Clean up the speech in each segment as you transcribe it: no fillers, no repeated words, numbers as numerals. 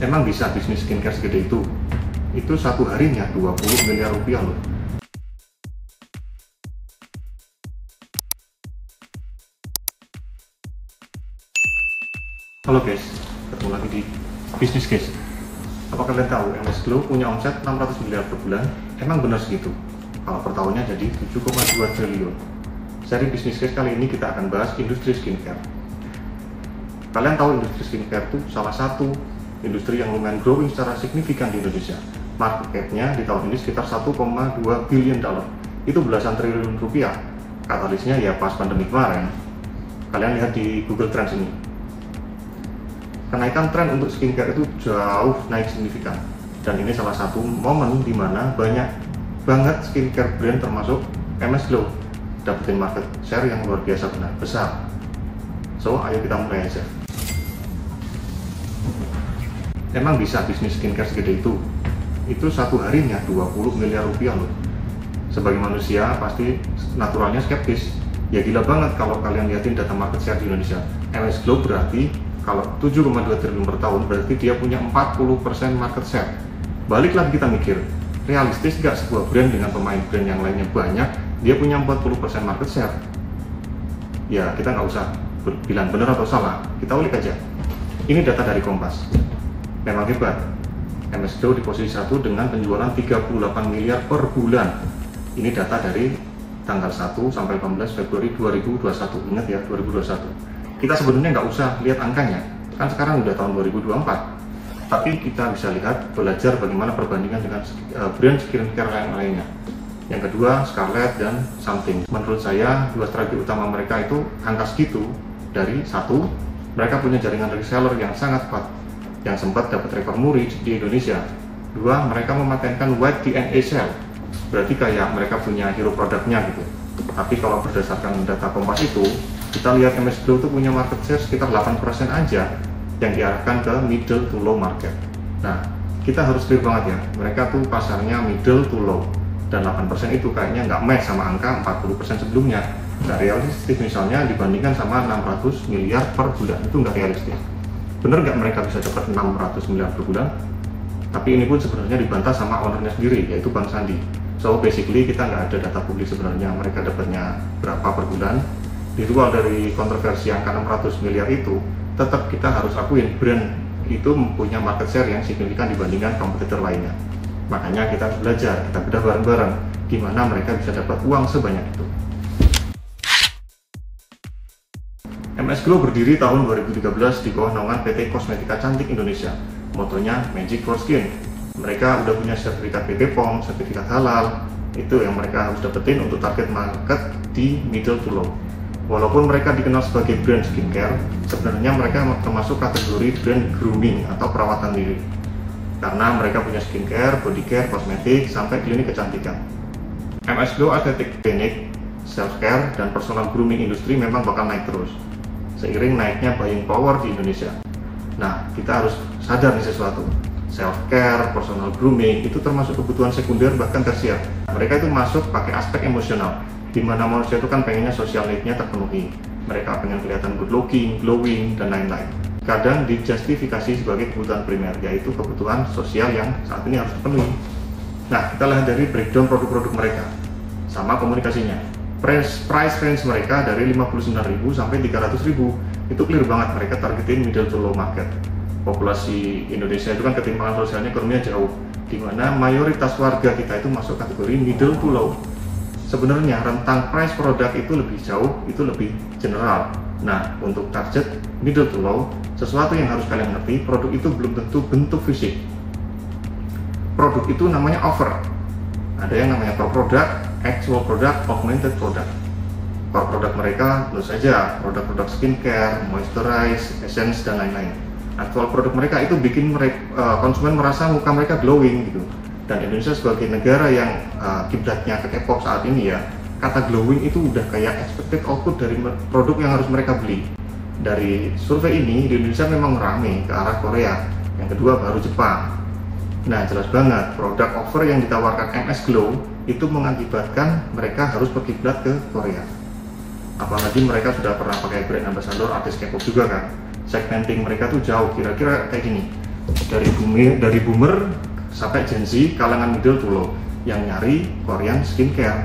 Emang bisa bisnis skincare segede itu? Itu satu harinya 20 miliar rupiah loh. Halo guys, ketemu lagi di Bisnis Guys. Apa kalian tahu MS Glow punya omset 600 miliar per bulan? Emang benar segitu? Kalau per tahunnya jadi 7,2 triliun. Seri Bisnis Guys kali ini kita akan bahas industri skincare. Kalian tahu industri skincare itu salah satu industri yang lumayan growing secara signifikan di Indonesia. Market cap-nya di tahun ini sekitar 1,2 billion dollar. Itu belasan triliun rupiah. Katalisnya ya pas pandemi kemarin. Kalian lihat di Google Trends ini. Kenaikan tren untuk skincare itu jauh naik signifikan. Dan ini salah satu momen di mana banyak banget skincare brand termasuk MS Glow dapetin market share yang luar biasa besar. So, ayo kita mulai aja. Emang bisa bisnis skincare segede itu? Itu satu harinya 20 miliar rupiah loh. Sebagai manusia pasti naturalnya skeptis. Ya gila banget kalau kalian lihatin data market share di Indonesia. MS Glow berarti kalau 7,2 triliun per tahun berarti dia punya 40% market share. Balik lagi kita mikir, realistis nggak sebuah brand dengan pemain brand yang lainnya banyak, dia punya 40% market share? Ya kita nggak usah bilang benar atau salah, kita ulik aja. Ini data dari Kompas. Memang hebat, MS Glow di posisi 1 dengan penjualan 38 miliar per bulan. Ini data dari tanggal 1 sampai 18 Februari 2021. Ingat ya, 2021. Kita sebenarnya nggak usah lihat angkanya, kan sekarang udah tahun 2024. Tapi kita bisa lihat, belajar bagaimana perbandingan dengan brand skincare yang lainnya. Yang kedua, Scarlett dan Something. Menurut saya, dua strategi utama mereka itu angka segitu. Dari satu, mereka punya jaringan reseller yang sangat kuat, yang sempat dapat rekor muri di Indonesia. Dua, mereka mematenkan white DNA cell. Berarti kayak mereka punya hero produknya gitu. Tapi kalau berdasarkan data Kompas itu, kita lihat MS Glow itu punya market share sekitar 8% aja yang diarahkan ke middle to low market. Nah, kita harus clear banget ya, mereka tuh pasarnya middle to low, dan 8% itu kayaknya nggak match sama angka 40% sebelumnya. Nggak realistis misalnya dibandingkan sama 600 miliar per bulan, itu nggak realistis. Bener nggak mereka bisa dapat 600 miliar per bulan? Tapi ini pun sebenarnya dibantah sama ownernya sendiri, yaitu Bang Sandi. So basically kita nggak ada data publik sebenarnya mereka dapatnya berapa per bulan. Di luar dari kontroversi angka 600 miliar itu, tetap kita harus akuin brand itu mempunyai market share yang signifikan dibandingkan kompetitor lainnya. Makanya kita harus belajar, kita bedah bareng-bareng gimana mereka bisa dapat uang sebanyak itu. MS Glow berdiri tahun 2013 di bawah naungan PT Kosmetika Cantik Indonesia. Motonya Magic for Skin. Mereka udah punya sertifikat BP POM, sertifikat halal. Itu yang mereka harus dapetin untuk target market di middle to low. Walaupun mereka dikenal sebagai brand skincare, sebenarnya mereka termasuk kategori brand grooming atau perawatan diri. Karena mereka punya skincare, body care, kosmetik, sampai klinik kecantikan. MS Glow Aesthetic Clinic, self care, dan personal grooming industri memang bakal naik terus seiring naiknya buying power di Indonesia. Nah, kita harus sadar nih sesuatu. Self-care, personal grooming, itu termasuk kebutuhan sekunder bahkan tersier. Mereka itu masuk pakai aspek emosional, di mana manusia itu kan pengennya sosial need-nya terpenuhi. Mereka pengen kelihatan good looking, glowing, dan lain-lain. Kadang dijustifikasi sebagai kebutuhan primer, yaitu kebutuhan sosial yang saat ini harus terpenuhi. Nah, kita lihat dari breakdown produk-produk mereka, sama komunikasinya. Price range mereka dari 59.000 sampai 300.000. Itu clear banget mereka targetin middle to low market. Populasi Indonesia itu kan ketimpangan sosialnya ekonominya jauh, di mana mayoritas warga kita itu masuk kategori middle to low. Sebenarnya rentang price produk itu lebih jauh, itu lebih general. Nah, untuk target middle to low, sesuatu yang harus kalian ngerti, produk itu belum tentu bentuk fisik. Produk itu namanya offer. Ada yang namanya core product, actual product, augmented product. Core product mereka tentu saja produk-produk skincare, moisturize, essence, dan lain-lain. Actual produk mereka itu bikin konsumen merasa muka mereka glowing gitu. Dan Indonesia sebagai negara yang kiblatnya ke K-pop saat ini ya, kata glowing itu udah kayak expected output dari produk yang harus mereka beli. Dari survei ini di Indonesia memang rame ke arah Korea, yang kedua baru Jepang. Nah, jelas banget produk offer yang ditawarkan MS Glow itu mengakibatkan mereka harus berkiblat ke Korea. Apalagi mereka sudah pernah pakai brand ambassador artis K-pop juga kan. Segmenting mereka tuh jauh, kira-kira kayak gini. dari boomer sampai Gen Z, kalangan middle to low yang nyari Korean skincare.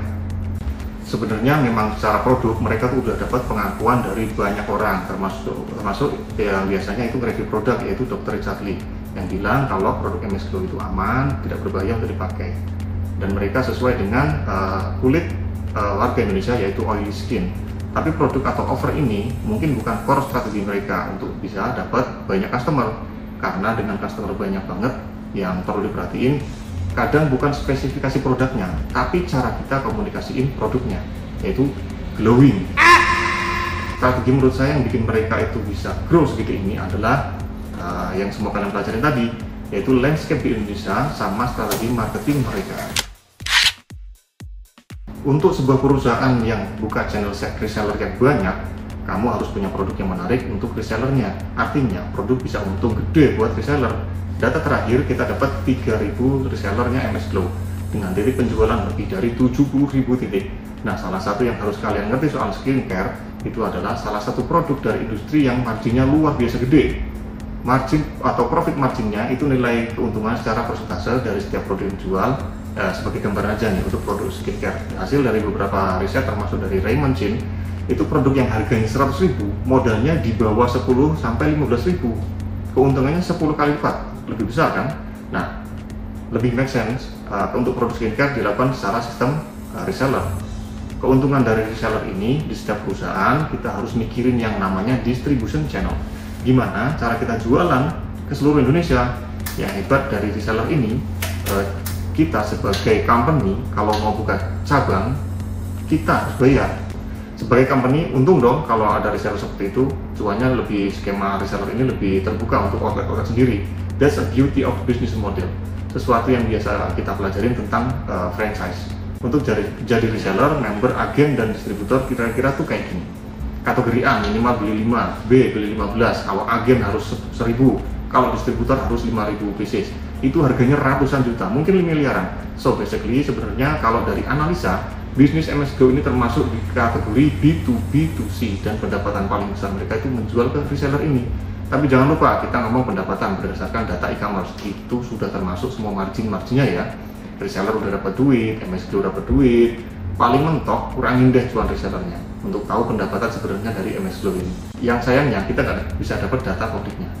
Sebenarnya memang secara produk mereka tuh udah dapat pengakuan dari banyak orang, termasuk yang biasanya itu review produk, yaitu Dr. Richard Lee yang bilang kalau produk MS Glow itu aman, tidak berbahaya untuk dipakai, dan mereka sesuai dengan kulit warga Indonesia, yaitu oily skin. Tapi produk atau offer ini mungkin bukan core strategi mereka untuk bisa dapat banyak customer, karena dengan customer banyak banget yang perlu diperhatiin kadang bukan spesifikasi produknya, tapi cara kita komunikasiin produknya, yaitu glowing. Strategi menurut saya yang bikin mereka itu bisa grow segitu ini adalah yang semua kalian pelajarin tadi, yaitu landscape di Indonesia sama strategi marketing mereka. Untuk sebuah perusahaan yang buka channel reseller yang banyak, kamu harus punya produk yang menarik untuk resellernya. Artinya produk bisa untung gede buat reseller. Data terakhir kita dapat 3.000 resellernya MS Glow dengan titik penjualan lebih dari 70.000 titik. Nah, salah satu yang harus kalian ngerti soal skincare itu adalah salah satu produk dari industri yang marginnya luar biasa gede. Margin atau profit marginnya itu nilai keuntungan secara persentase dari setiap produk yang dijual. Sebagai gambaran aja nih untuk produk skincare, hasil dari beberapa riset termasuk dari Raymond Chin, itu produk yang harganya 100.000 modalnya di bawah 10 sampai 15.000, keuntungannya 10 kali lipat, lebih besar kan? Nah, lebih make sense untuk produk skincare dilakukan secara sistem reseller. Keuntungan dari reseller ini di setiap perusahaan kita harus mikirin yang namanya distribution channel. Gimana cara kita jualan ke seluruh Indonesia? Yang hebat dari reseller ini, kita sebagai company kalau mau buka cabang kita harus bayar. Sebagai company untung dong kalau ada reseller seperti itu, cuannya lebih, skema reseller ini lebih terbuka untuk outlet sendiri. That's a beauty of business model, sesuatu yang biasa kita pelajarin tentang franchise. Untuk jadi reseller, member, agen, dan distributor kira-kira tuh kayak gini. Kategori A minimal beli 5, B beli 15, kalau agen harus 1.000, kalau distributor harus 5.000 pieces. Itu harganya ratusan juta, mungkin 5 miliaran. So basically sebenarnya kalau dari analisa, bisnis MS Glow ini termasuk di kategori B2B2C, dan pendapatan paling besar mereka itu menjual ke reseller ini. Tapi jangan lupa kita ngomong pendapatan berdasarkan data e-commerce, itu sudah termasuk semua marginnya ya. Reseller udah dapat duit, MS Glow dapat duit, paling mentok kurangin deh cuan resellernya untuk tahu pendapatan sebenarnya dari MS Glow ini. Yang sayangnya kita nggak bisa dapat data publiknya.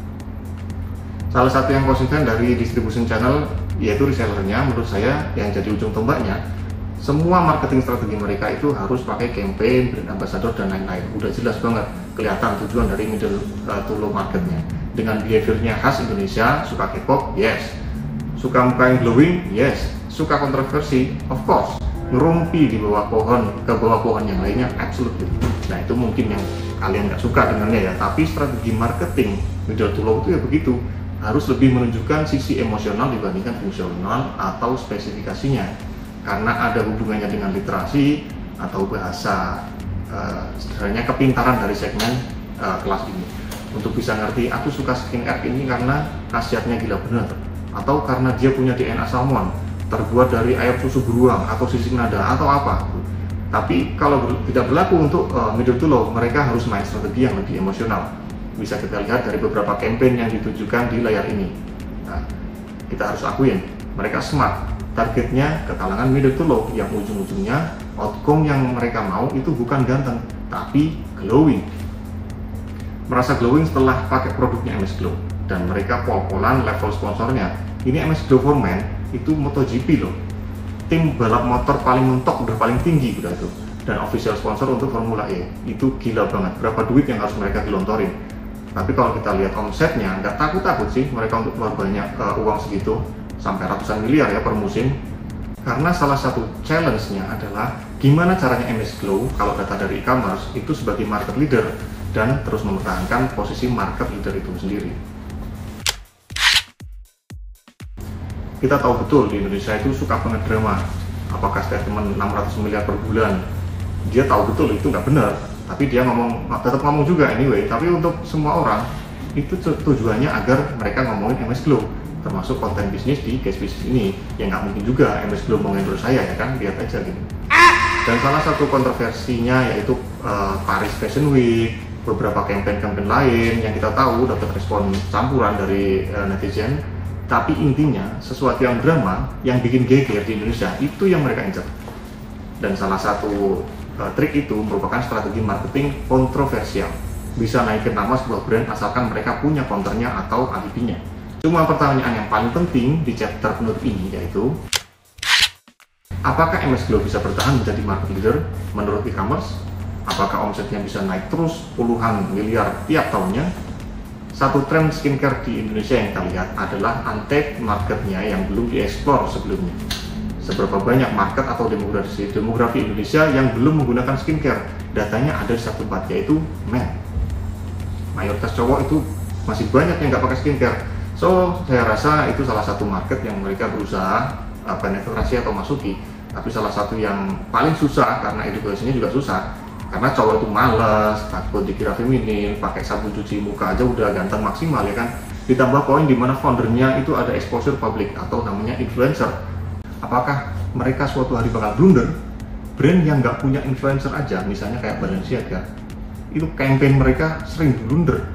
Salah satu yang konsisten dari distribution channel yaitu resellernya, menurut saya yang jadi ujung tombaknya. Semua marketing strategi mereka itu harus pakai campaign, brand ambassador, dan lain-lain. Udah jelas banget kelihatan tujuan dari middle to low marketnya. Dengan behaviornya khas Indonesia, suka K-pop, yes. Suka muka yang glowing, yes. Suka kontroversi, of course. Ngerumpi di bawah pohon, ke bawah pohon yang lainnya, absolutely. Nah, itu mungkin yang kalian nggak suka dengannya ya. Tapi strategi marketing middle to low itu ya begitu. Harus lebih menunjukkan sisi emosional dibandingkan fungsional atau spesifikasinya, karena ada hubungannya dengan literasi atau bahasa, sebenarnya kepintaran dari segmen kelas ini. Untuk bisa ngerti aku suka skincare ini karena khasiatnya gila bener, atau karena dia punya DNA salmon terbuat dari air susu beruang atau sisik nada atau apa. Tapi kalau tidak berlaku untuk middle to low, mereka harus main strategi yang lebih emosional. Bisa kita lihat dari beberapa campaign yang ditunjukkan di layar ini. Nah, kita harus akuin, mereka smart. Targetnya ke kalangan middle to low, yang ujung-ujungnya outcome yang mereka mau itu bukan ganteng, tapi glowing. Merasa glowing setelah pakai produknya MS Glow, dan mereka pol-polan level sponsornya. Ini MS Glow for Men, itu MotoGP loh. Tim balap motor paling mentok, udah paling tinggi udah tuh. Dan official sponsor untuk Formula E. Itu gila banget, berapa duit yang harus mereka gelontorin. Tapi kalau kita lihat omsetnya, nggak takut-takut sih mereka untuk keluar banyak uang segitu, sampai ratusan miliar ya per musim. Karena salah satu challenge-nya adalah gimana caranya MS Glow kalau data dari e-commerce itu sebagai market leader dan terus mempertahankan posisi market leader itu sendiri. Kita tahu betul di Indonesia itu suka banget drama. Apakah statement 600 miliar per bulan? Dia tahu betul itu nggak benar. Tapi dia tetap ngomong juga anyway. Tapi untuk semua orang itu tujuannya agar mereka ngomongin MS Glow, termasuk konten bisnis di case bisnis ini. Ya nggak mungkin juga MS Glow mau endorse saya ya kan, lihat aja gitu. Dan salah satu kontroversinya yaitu Paris Fashion Week, beberapa campaign-campaign lain yang kita tahu dapat respon campuran dari netizen. Tapi intinya sesuatu yang drama, yang bikin geger di Indonesia, itu yang mereka incar. Dan salah satu trik itu merupakan strategi marketing kontroversial. Bisa naikin nama sebuah brand asalkan mereka punya counternya atau alibinya. Cuma pertanyaan yang paling penting di chapter penutup ini yaitu, apakah MS Glow bisa bertahan menjadi market leader menurut e-commerce? Apakah omsetnya bisa naik terus puluhan miliar tiap tahunnya? Satu tren skincare di Indonesia yang kita lihat adalah untapped marketnya yang belum dieksplor sebelumnya. Seberapa banyak market atau demografi Indonesia yang belum menggunakan skincare? Datanya ada di satu tempat, yaitu men. Mayoritas cowok itu masih banyak yang nggak pakai skincare. So, saya rasa itu salah satu market yang mereka berusaha penetrasi atau masuki. Tapi salah satu yang paling susah karena edukasinya juga susah. Karena cowok itu males, takut dikira feminin, pakai sabun cuci muka aja udah ganteng maksimal ya kan. Ditambah poin dimana foundernya itu ada exposure public atau namanya influencer. Apakah mereka suatu hari bakal blunder? Brand yang nggak punya influencer aja, misalnya kayak Balenciaga, itu campaign mereka sering blunder.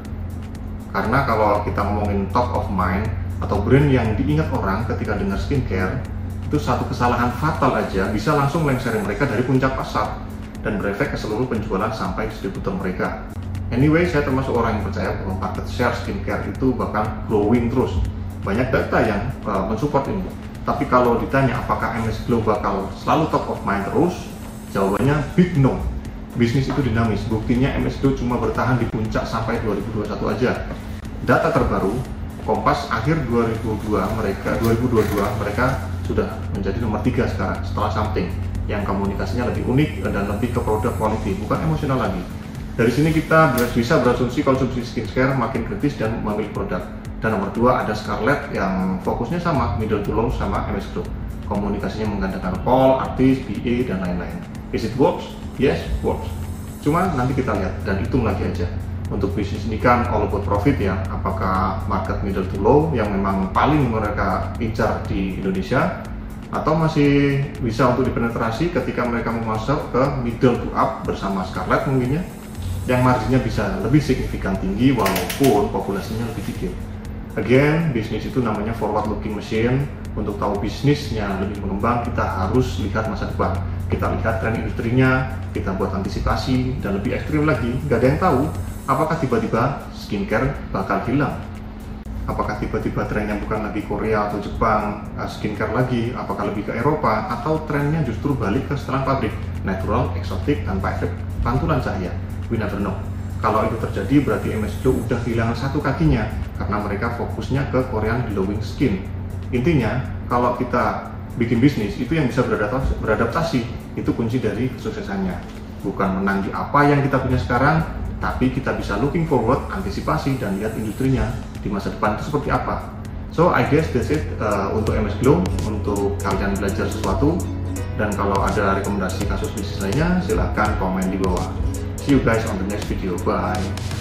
Karena kalau kita ngomongin top of mind atau brand yang diingat orang ketika dengar skincare, itu satu kesalahan fatal aja bisa langsung lengserin mereka dari puncak pasar dan berefek ke seluruh penjualan sampai distributor mereka. Anyway, saya termasuk orang yang percaya bahwa market share skincare itu bakal growing terus. Banyak data yang mensupport ini. Tapi kalau ditanya apakah MS Glow bakal selalu top of mind terus, jawabannya big no. Bisnis itu dinamis, buktinya MS Glow cuma bertahan di puncak sampai 2021 aja. Data terbaru, Kompas akhir 2022 mereka sudah menjadi nomor 3 sekarang setelah Something, yang komunikasinya lebih unik dan lebih ke produk quality, bukan emosional lagi. Dari sini kita bisa berasumsi konsumsi skincare makin kritis dan memilih produk. Dan nomor 2 ada Scarlett yang fokusnya sama, middle to low sama MS Glow. Komunikasinya menggandengkan call, artis, PA, dan lain-lain. Is it works? Yes, works. Cuma nanti kita lihat dan hitung lagi aja. Untuk bisnis ini kan all about profit ya. Apakah market middle to low yang memang paling mereka incar di Indonesia, atau masih bisa untuk dipenetrasi ketika mereka mau masuk ke middle to up bersama Scarlett mungkinnya, yang marginnya bisa lebih signifikan tinggi walaupun populasinya lebih dikit. Again, bisnis itu namanya forward looking machine. Untuk tahu bisnisnya lebih mengembang, kita harus lihat masa depan. Kita lihat tren industrinya, kita buat antisipasi, dan lebih ekstrim lagi, nggak ada yang tahu apakah tiba-tiba skincare bakal hilang. Apakah tiba-tiba trennya bukan lagi Korea atau Jepang, skincare lagi, apakah lebih ke Eropa, atau trennya justru balik ke setelan pabrik, natural, eksotik, tanpa efek pantulan cahaya. We never know. Kalau itu terjadi berarti MS Glow udah kehilangan satu kakinya karena mereka fokusnya ke Korean glowing skin. Intinya, kalau kita bikin bisnis itu yang bisa beradaptasi, itu kunci dari kesuksesannya. Bukan menang di apa yang kita punya sekarang, tapi kita bisa looking forward, antisipasi, dan lihat industrinya di masa depan itu seperti apa. So I guess that's it untuk MS Glow, untuk kalian belajar sesuatu. Dan kalau ada rekomendasi kasus bisnis lainnya, silahkan komen di bawah. See you guys on the next video. Bye.